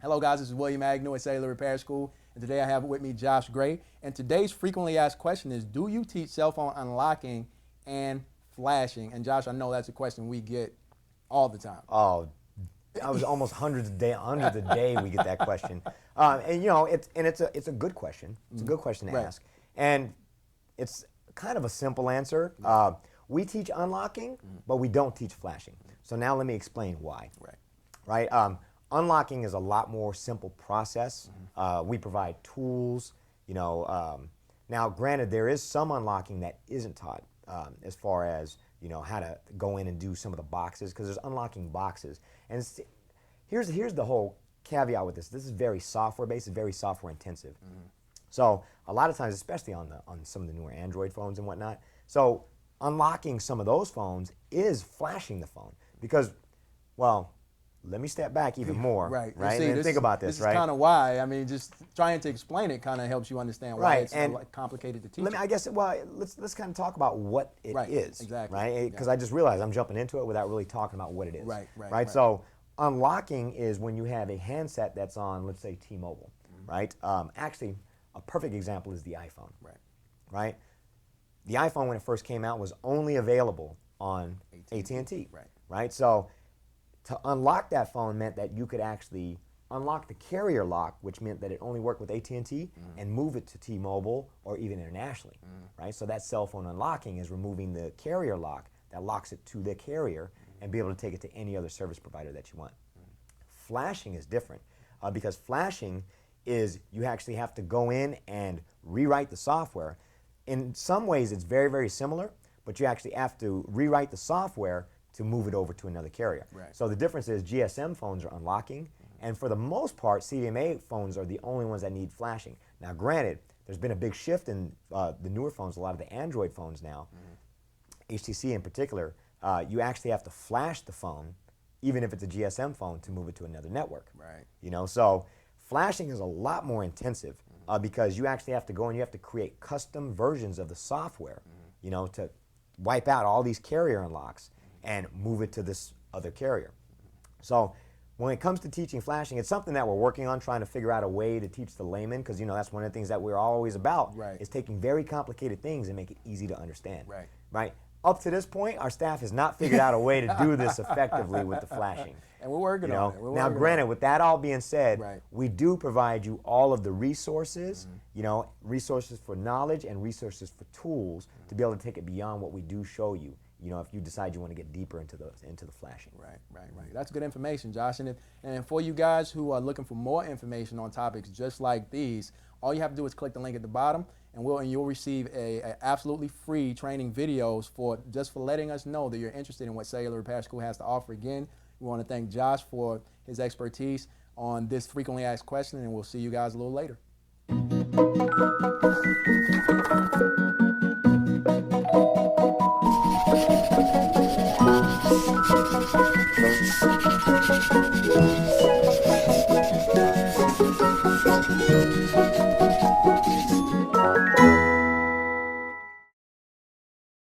Hello guys, this is William Agnew at Cellular Repair School, and today I have with me Josh Gray. And today's frequently asked question is, do you teach cell phone unlocking and flashing? And Josh, I know that's a question we get all the time. Oh, I was almost hundreds a day we get that question. And you know, it's a good question. It's a good question to ask. And it's kind of a simple answer. We teach unlocking, but we don't teach flashing. So now let me explain why. Right? Unlocking is a lot more simple process. We provide tools, you know. Now, granted, there is some unlocking that isn't taught as far as, you know, how to go in and do some of the boxes, because there's unlocking boxes. And here's the whole caveat with this. This is very software-based, it's very software-intensive. So a lot of times, especially on some of the newer Android phones and whatnot, so unlocking some of those phones is flashing the phone because, well, let me step back even more, right? See, and think about this, right? This is kind of why. I mean, just trying to explain it kind of helps you understand why it's complicated to teach. I guess, well, let's kind of talk about what it is, exactly, right? Because I just realized I'm jumping into it without really talking about what it is, right? So unlocking is when you have a handset that's on, let's say, T-Mobile, right? Actually, a perfect example is the iPhone, right? The iPhone, when it first came out, was only available on AT&T, right? So to unlock that phone meant that you could actually unlock the carrier lock, which meant that it only worked with AT&T, and move it to T-Mobile or even internationally, right? So that cell phone unlocking is removing the carrier lock that locks it to the carrier and be able to take it to any other service provider that you want. Flashing is different because flashing is you actually have to go in and rewrite the software. In some ways, it's very, very similar, but you actually have to rewrite the software to move it over to another carrier. So the difference is GSM phones are unlocking, and for the most part, CDMA phones are the only ones that need flashing. Now, granted, there's been a big shift in the newer phones, a lot of the Android phones now, HTC in particular, you actually have to flash the phone, even if it's a GSM phone, to move it to another network. You know, so flashing is a lot more intensive because you actually have to go and you have to create custom versions of the software, you know, to wipe out all these carrier unlocks and move it to this other carrier. So when it comes to teaching flashing, it's something that we're working on, trying to figure out a way to teach the layman, because, you know, that's one of the things that we're always about, is taking very complicated things and make it easy to understand. Right? Up to this point, our staff has not figured out a way to do this effectively with the flashing. And we're working on it. Now, granted, with that all being said, we do provide you all of the resources, you know, resources for knowledge and resources for tools to be able to take it beyond what we do show you. You know, if you decide you want to get deeper into the flashing. Right. That's good information, Josh. And for you guys who are looking for more information on topics just like these, all you have to do is click the link at the bottom, and you'll receive a absolutely free training videos for letting us know that you're interested in what Cellular Repair School has to offer. Again, we want to thank Josh for his expertise on this frequently asked question, and we'll see you guys a little later.